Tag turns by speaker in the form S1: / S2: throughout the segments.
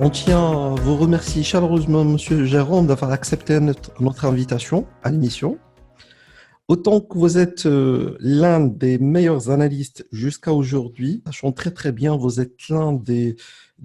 S1: On tient à vous remercier chaleureusement, Monsieur Jérôme, d'avoir accepté notre invitation à l'émission. Autant que vous êtes l'un des meilleurs analystes jusqu'à aujourd'hui, sachant très très bien, vous êtes l'un des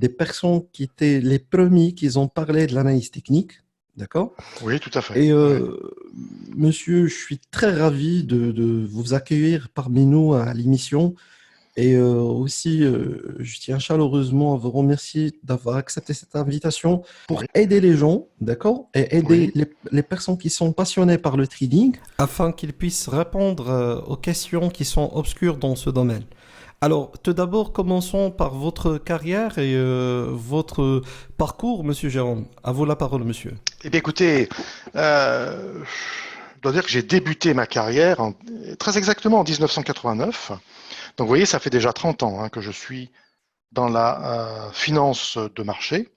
S1: personnes qui étaient les premiers qui ont parlé de l'analyse technique, d'accord?
S2: Oui, tout à fait.
S1: Et
S2: Ouais.
S1: monsieur, je suis très ravi de vous accueillir parmi nous à l'émission. Et aussi, je tiens chaleureusement à vous remercier d'avoir accepté cette invitation pour
S2: Oui,
S1: aider les gens, d'accord? Et aider
S2: oui.
S1: les personnes qui sont passionnées par le trading afin qu'ils puissent répondre aux questions qui sont obscures dans ce domaine. Alors, tout d'abord, commençons par votre carrière et votre parcours, Monsieur Jérôme. À vous la parole, monsieur.
S2: Eh bien, écoutez, je dois dire que j'ai débuté ma carrière très exactement en 1989. Donc, vous voyez, ça fait déjà 30 ans que je suis dans la finance de marché.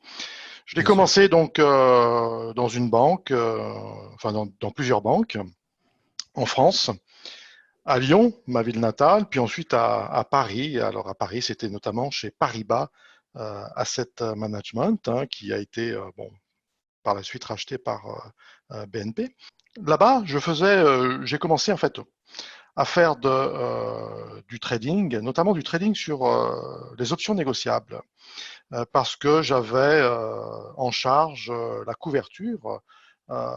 S2: Je l'ai
S1: Bien sûr.
S2: commencé donc dans une banque, enfin dans plusieurs banques en France, à Lyon, ma ville natale, puis ensuite à Paris. Alors à Paris, c'était notamment chez Paribas Asset Management, qui a été bon, par la suite racheté par BNP. Là-bas, j'ai commencé en fait à faire du trading, notamment du trading sur les options négociables, parce que j'avais en charge la couverture euh,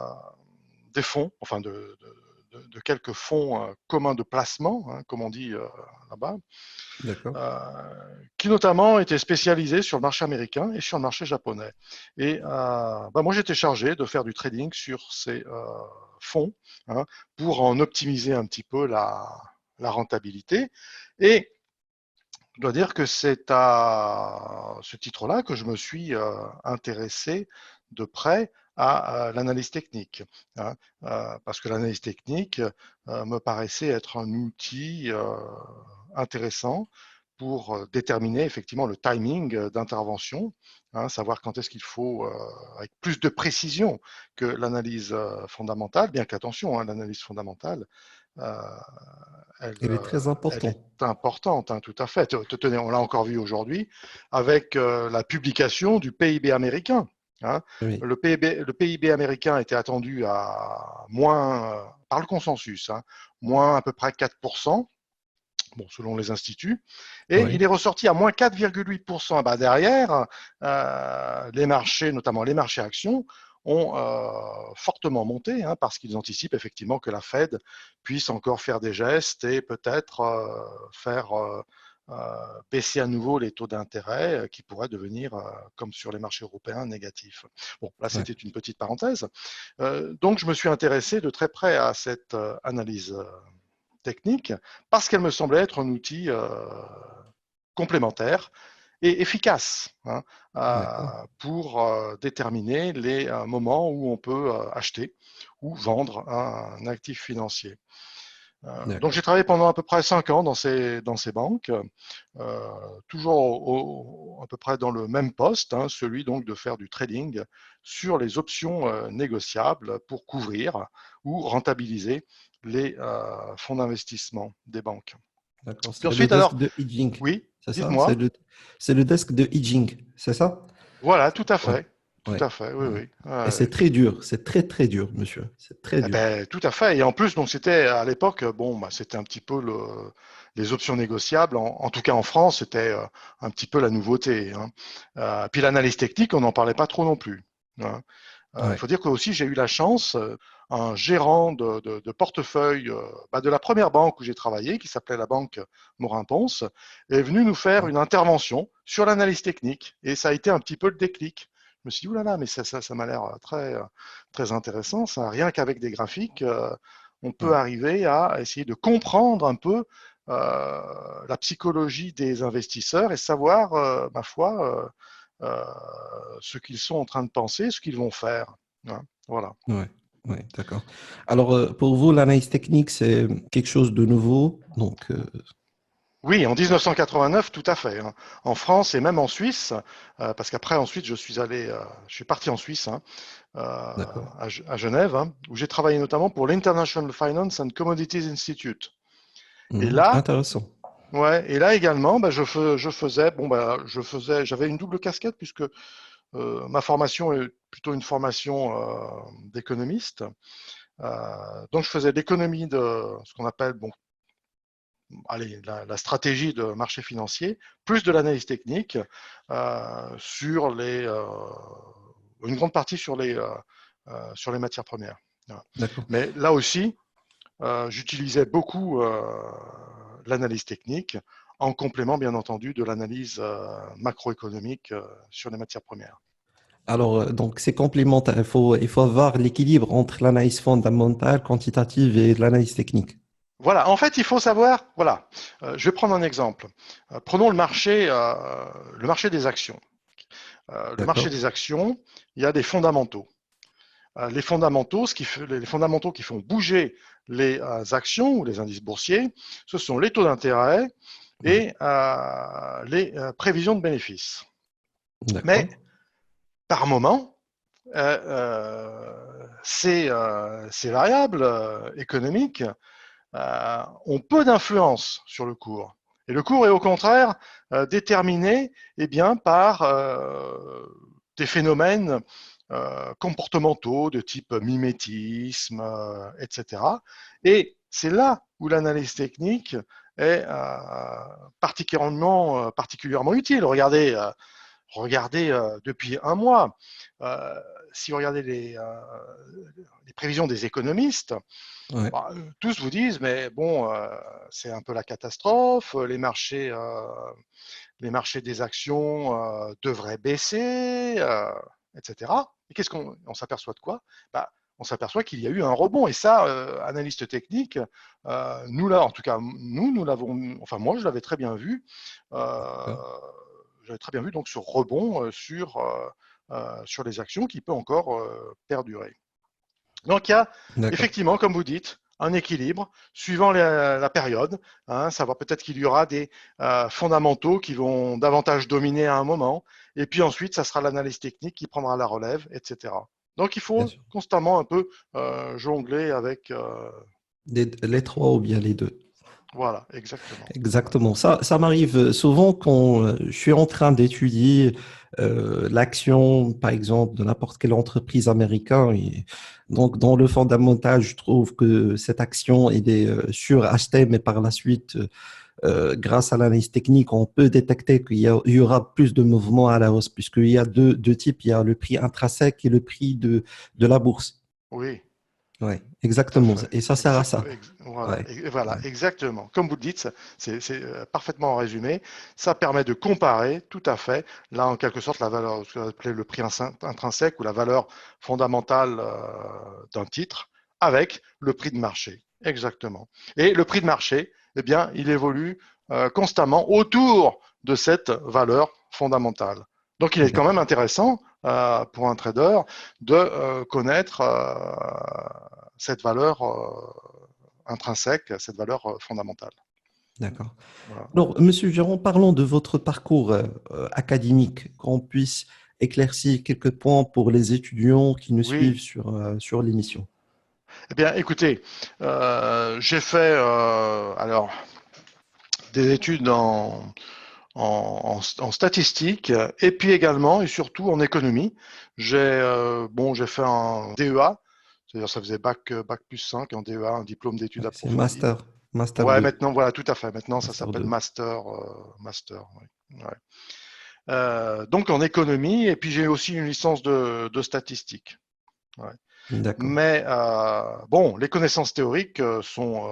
S2: des fonds, enfin de quelques fonds communs de placement, comme on dit là-bas,
S1: D'accord.
S2: qui notamment étaient spécialisés sur le marché américain et sur le marché japonais. Et moi, j'étais chargé de faire du trading sur ces fonds pour en optimiser un petit peu la rentabilité. Et je dois dire que c'est à ce titre-là que je me suis intéressé de près à l'analyse technique, parce que l'analyse technique me paraissait être un outil intéressant pour déterminer effectivement le timing d'intervention, savoir quand est-ce qu'il faut, avec plus de précision que l'analyse fondamentale, bien qu'attention, l'analyse fondamentale, euh,
S1: Il est très
S2: elle est
S1: important.
S2: importante, tout à fait. Tenez, on l'a encore vu aujourd'hui avec la publication du PIB américain. Hein.
S1: Oui.
S2: Le PIB américain était attendu à moins, par le consensus, moins à peu près 4%, bon, selon les instituts, et
S1: Oui.
S2: il est ressorti à moins 4,8%. Bah, derrière, les marchés, notamment les marchés actions, ont fortement monté parce qu'ils anticipent effectivement que la Fed puisse encore faire des gestes et peut-être faire baisser à nouveau les taux d'intérêt qui pourraient devenir, comme sur les marchés européens, négatifs. Bon, là,
S1: Ouais.
S2: c'était une petite parenthèse. Donc, je me suis intéressé de très près à cette analyse technique parce qu'elle me semblait être un outil complémentaire et efficace
S1: D'accord.
S2: pour déterminer les moments où on peut acheter ou vendre un actif financier. Donc
S1: D'accord.
S2: j'ai travaillé pendant à peu près 5 ans dans ces banques, toujours à peu près dans le même poste, celui donc de faire du trading sur les options négociables pour couvrir ou rentabiliser les fonds d'investissement des banques.
S1: D'accord.
S2: Puis
S1: C'est le
S2: ensuite,
S1: desk
S2: alors,
S1: de hedging.
S2: oui,
S1: C'est ça?
S2: dites-moi.
S1: C'est le desk de hedging. C'est ça?
S2: Voilà,
S1: Ouais.
S2: tout
S1: Ouais.
S2: à fait, oui,
S1: Ouais.
S2: oui.
S1: Et c'est très dur. C'est très, très dur, monsieur. C'est très
S2: Eh
S1: dur.
S2: ben, tout à fait. Et en plus, donc c'était à l'époque, bon, bah, c'était un petit peu les options négociables. En tout cas, en France, c'était un petit peu la nouveauté. Puis l'analyse technique, on n'en parlait pas trop non plus. Hein. Il
S1: Ouais.
S2: faut dire que aussi j'ai eu la chance, un gérant de portefeuille de la première banque où j'ai travaillé, qui s'appelait la banque Morin-Ponce, est venu nous faire une intervention sur l'analyse technique. Et ça a été un petit peu le déclic. Je me suis dit, oulala, mais ça m'a l'air très intéressant. Ça, rien qu'avec des graphiques, on peut
S1: Ouais.
S2: arriver à essayer de comprendre un peu la psychologie des investisseurs et savoir, ma foi, euh, ce qu'ils sont en train de penser, ce qu'ils vont faire. Voilà.
S1: Ouais. Ouais. D'accord. Alors, pour vous, l'analyse technique, c'est quelque chose de nouveau. Donc,
S2: Oui, en 1989, tout à fait. En France et même en Suisse, parce qu'après, ensuite, je suis parti en Suisse,
S1: d'accord.
S2: à Genève, où j'ai travaillé notamment pour l'International Finance and Commodities Institute. Et
S1: Mhm.
S2: là,
S1: Intéressant.
S2: ouais, et là également, je faisais, j'avais une double casquette puisque ma formation est plutôt une formation d'économiste. Donc, je faisais l'économie de ce qu'on appelle, bon, allez, la stratégie de marché financier, plus de l'analyse technique sur une grande partie sur les matières premières. Voilà.
S1: D'accord.
S2: Mais là aussi, j'utilisais beaucoup l'analyse technique en complément, bien entendu, de l'analyse macroéconomique sur les matières premières.
S1: Alors, donc, c'est complémentaire. Il faut avoir l'équilibre entre l'analyse fondamentale, quantitative et l'analyse technique.
S2: Voilà, en fait, il faut savoir, voilà, je vais prendre un exemple. Prenons le marché des actions. Le marché
S1: D'accord.
S2: des actions, il y a des fondamentaux. Les fondamentaux, les fondamentaux qui font bouger les actions ou les indices boursiers, ce sont les taux d'intérêt
S1: Mhm.
S2: et les prévisions de bénéfices. Mais
S1: D'accord.
S2: par moment, ces variables économiques ont peu d'influence sur le cours. Et le cours est au contraire déterminé par des phénomènes comportementaux de type mimétisme, etc. Et c'est là où l'analyse technique est particulièrement utile. Regardez depuis un mois, si vous regardez les prévisions des économistes,
S1: Ouais.
S2: bah, tous vous disent, mais bon, c'est un peu la catastrophe, les marchés des actions devraient baisser, etc. Et qu'est-ce qu'on s'aperçoit de quoi? Bah, on s'aperçoit qu'il y a eu un rebond. Et ça, analyste technique, nous là, en tout cas, nous l'avons, enfin moi, je l'avais très bien vu. Euh,
S1: D'accord.
S2: J'avais très bien vu donc ce rebond sur les actions qui peut encore perdurer. Donc il y a
S1: D'accord.
S2: effectivement, comme vous dites, un équilibre suivant la période. Savoir peut-être qu'il y aura des fondamentaux qui vont davantage dominer à un moment, et puis ensuite, ça sera l'analyse technique qui prendra la relève, etc. Donc il
S1: Bien
S2: faut
S1: sûr.
S2: constamment un peu jongler avec.
S1: Les trois ou bien les deux.
S2: Voilà, exactement. Voilà.
S1: Exactement. Ça m'arrive souvent quand je suis en train d'étudier l'action, par exemple, de n'importe quelle entreprise américaine. Et donc, dans le fondamental, je trouve que cette action elle est surachetée, mais par la suite, grâce à l'analyse technique, on peut détecter qu'il y aura plus de mouvements à la hausse, puisqu'il y a deux types. Il y a le prix intrinsèque et le prix de la bourse.
S2: Oui,
S1: Oui,
S2: tout à
S1: exactement.
S2: fait.
S1: Et ça sert à ça.
S2: Voilà,
S1: Ouais,
S2: voilà,
S1: ouais,
S2: exactement. Comme vous le dites, c'est parfaitement résumé. Ça permet de comparer tout à fait, là, en quelque sorte, la valeur, ce qu'on appelait le prix intrinsèque ou la valeur fondamentale d'un titre avec le prix de marché. Exactement. Et le prix de marché, eh bien, il évolue constamment autour de cette valeur fondamentale. Donc, il est quand même
S1: d'accord.
S2: intéressant pour un trader de connaître cette valeur intrinsèque, cette valeur fondamentale.
S1: D'accord.
S2: Voilà.
S1: Alors, Monsieur Géron, parlons de votre parcours académique, qu'on puisse éclaircir quelques points pour les étudiants qui nous
S2: Oui.
S1: suivent sur l'émission.
S2: Eh bien, écoutez, j'ai fait alors des études en statistique et puis également et surtout en économie. J'ai fait un DEA, c'est-à-dire ça faisait bac plus 5 en DEA, un diplôme d'études
S1: Ouais, c'est
S2: approfondies.
S1: Master
S2: Ouais,
S1: 2,
S2: maintenant, voilà, tout à fait. Maintenant, ça
S1: Master
S2: s'appelle
S1: 2.
S2: master. Ouais. Ouais. Donc en économie, et puis j'ai aussi une licence de statistique. Ouais.
S1: D'accord,
S2: Mais bon, les connaissances théoriques sont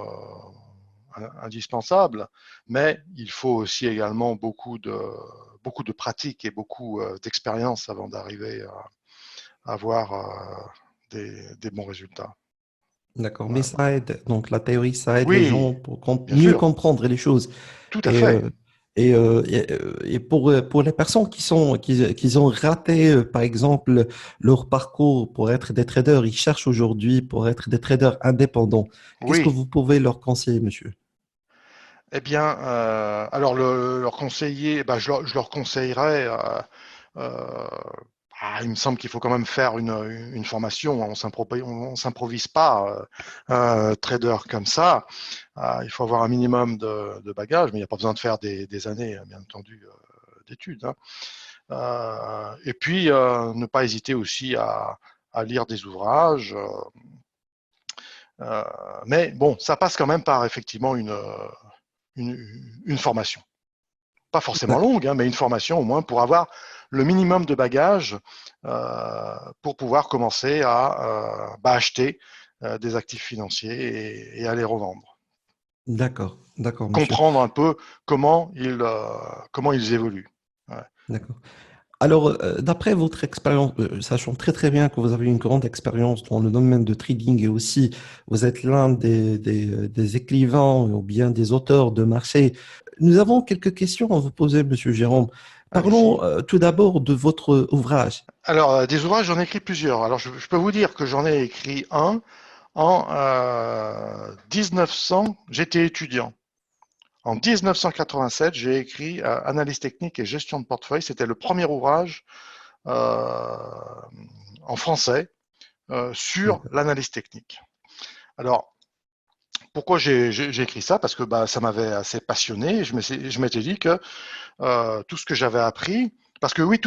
S2: indispensables, mais il faut aussi également beaucoup de pratique et beaucoup d'expérience avant d'arriver à avoir des bons résultats.
S1: d'accord. Mais
S2: Voilà.
S1: ça aide. Donc, la théorie, ça aide les
S2: Oui,
S1: gens pour
S2: bien
S1: mieux
S2: sûr,
S1: comprendre les choses.
S2: tout à
S1: Et,
S2: fait.
S1: pour les personnes qui ont raté, par exemple, leur parcours pour être des traders, ils cherchent aujourd'hui pour être des traders indépendants. Qu'est-ce que
S2: Oui.
S1: vous pouvez leur conseiller, monsieur?
S2: Eh bien, alors leur conseiller, bah, je leur conseillerais. Euh, il me semble qu'il faut quand même faire une formation. On s'improvise pas trader comme ça. Il faut avoir un minimum de bagages, mais il n'y a pas besoin de faire des années, bien entendu, d'études. Hein. Et puis, ne pas hésiter aussi à lire des ouvrages. Mais bon, ça passe quand même par effectivement une formation. Pas forcément longue, hein, mais une formation au moins pour avoir le minimum de bagages pour pouvoir commencer à acheter des actifs financiers et à les revendre.
S1: D'accord, d'accord, monsieur.
S2: Comprendre un peu comment ils évoluent. Ouais.
S1: D'accord. Alors, d'après votre expérience, sachant très très bien que vous avez une grande expérience dans le domaine de trading et aussi vous êtes l'un des écrivains ou bien des auteurs de marché, nous avons quelques questions à vous poser, Monsieur Jérôme. Parlons
S2: Allez-y.
S1: tout d'abord de votre ouvrage.
S2: Alors, des ouvrages, j'en ai écrit plusieurs. Alors, je peux vous dire que j'en ai écrit un en 1900. J'étais étudiant. En 1987, j'ai écrit Analyse technique et gestion de portefeuille. C'était le premier ouvrage euh, en français sur
S1: D'accord.
S2: l'analyse technique. Alors, pourquoi j'ai écrit ça? Parce que ça m'avait assez passionné. Je m'étais dit que tout ce que j'avais appris, parce que oui,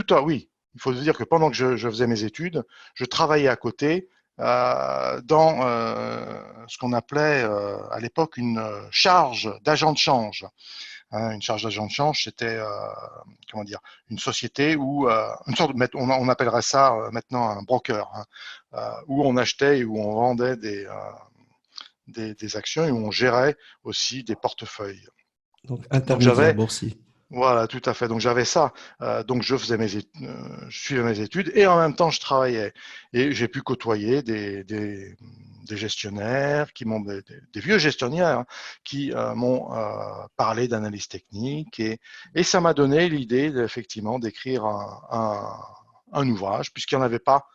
S2: il faut dire que pendant que je faisais mes études, je travaillais à côté dans ce qu'on appelait à l'époque une charge d'agent de change. Hein, une charge d'agent de change, c'était comment dire, une société où une sorte de, on appellerait ça maintenant un broker, hein, où on achetait et où on vendait des actions et où on gérait aussi des portefeuilles.
S1: Donc,
S2: Donc
S1: intermédiaire
S2: j'avais
S1: boursier.
S2: voilà, tout à fait. Donc j'avais ça. Donc je suivais mes études et en même temps je travaillais. Et j'ai pu côtoyer des gestionnaires des vieux gestionnaires hein, qui m'ont parlé d'analyse technique et ça m'a donné l'idée effectivement d'écrire un ouvrage puisqu'il n'y en avait pas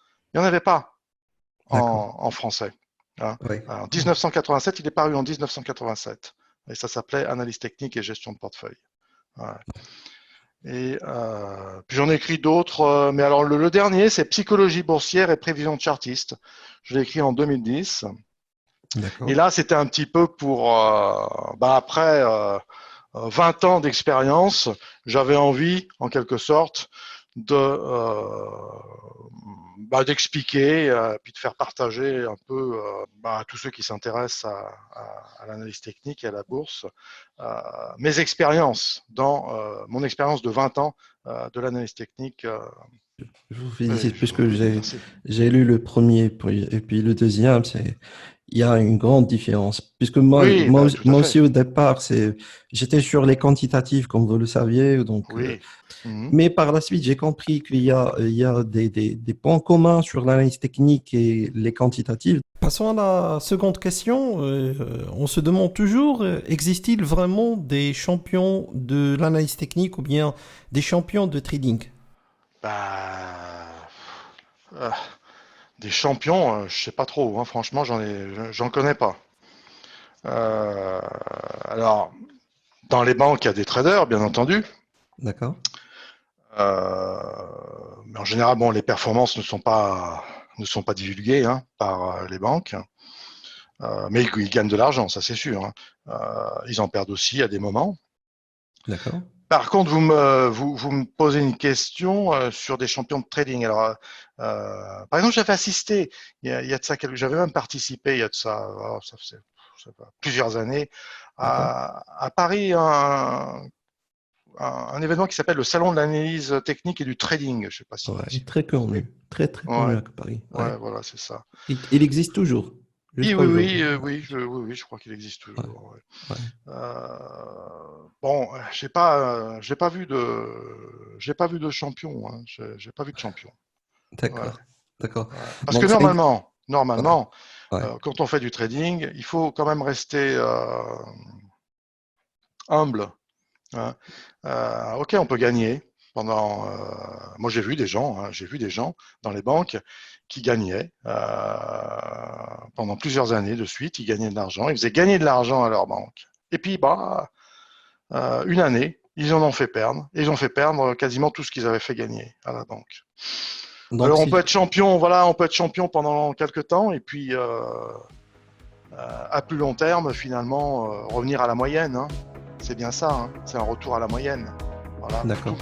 S1: D'accord.
S2: en français. Hein.
S1: Oui.
S2: En 1987, il est paru en 1987 et ça s'appelait Analyse technique et gestion de portefeuille. Ouais. Et puis j'en ai écrit d'autres, mais alors le dernier, c'est Psychologie boursière et prévision de chartiste. Je l'ai écrit en 2010. Et
S1: D'accord.
S2: là, c'était un petit peu pour, après 20 ans d'expérience, j'avais envie, en quelque sorte, d'expliquer, puis de faire partager un peu à tous ceux qui s'intéressent à l'analyse technique et à la bourse, mes expériences dans mon expérience de 20 ans de l'analyse technique.
S1: Je vous félicite puisque
S2: Merci.
S1: j'ai lu le premier et puis le deuxième, il y a une grande différence. Puisque
S2: Oui, tout à
S1: moi
S2: fait.
S1: aussi au départ, j'étais sur les quantitatifs comme vous le saviez, donc,
S2: Oui. Mhm.
S1: mais par la suite, j'ai compris il y a des points communs sur l'analyse technique et les quantitatifs. Passons à la seconde question. On se demande toujours, existe-t-il vraiment des champions de l'analyse technique ou bien des champions de trading?
S2: Bah, euh, des champions, je sais pas trop. Hein, franchement, j'en connais pas. Euh, alors, dans les banques, il y a des traders, bien entendu.
S1: D'accord?
S2: Mais en général, bon, les performances ne sont pas divulguées hein, par les banques. Mais ils gagnent de l'argent, ça c'est sûr. Hein. Ils en perdent aussi à des moments.
S1: D'accord?
S2: Par contre, vous me posez une question sur des champions de trading. Alors, par exemple, j'avais assisté, il y a de ça, j'avais même participé, il y a de ça, oh, ça fait plusieurs années,
S1: D'accord?
S2: à Paris, un événement qui s'appelle le Salon de l'analyse technique et du trading. Je ne sais pas
S1: Ouais,
S2: si
S1: très
S2: vous voyez.
S1: connu. Très, très connu
S2: Ouais,
S1: à Paris. Ouais.
S2: ouais, voilà, c'est ça.
S1: Il existe toujours,
S2: Oui,
S1: jusqu'à
S2: oui, oui,
S1: aujourd'hui.
S2: oui, je crois qu'il existe
S1: Ouais,
S2: toujours. Ouais.
S1: ouais.
S2: Bon, j'ai pas vu de champion. Hein. J'ai pas vu de champion. Ouais,
S1: D'accord. D'accord.
S2: ouais. Parce que
S1: Donc, c'est... Ouais,
S2: normalement,
S1: ouais.
S2: quand on fait du trading, il faut quand même rester humble. Hein. Ok, on peut gagner. Moi, j'ai vu des gens dans les banques qui gagnaient pendant plusieurs années de suite. Ils gagnaient de l'argent, ils faisaient gagner de l'argent à leur banque. Et puis, une année, ils en ont fait perdre. Et ils ont fait perdre quasiment tout ce qu'ils avaient fait gagner à la banque.
S1: Donc,
S2: Alors, on peut
S1: si...
S2: être champion, voilà, on peut être champion pendant quelques temps, et puis à plus long terme, finalement, revenir à la moyenne. Hein. C'est bien ça, hein. C'est un retour à la moyenne. Voilà,
S1: D'accord.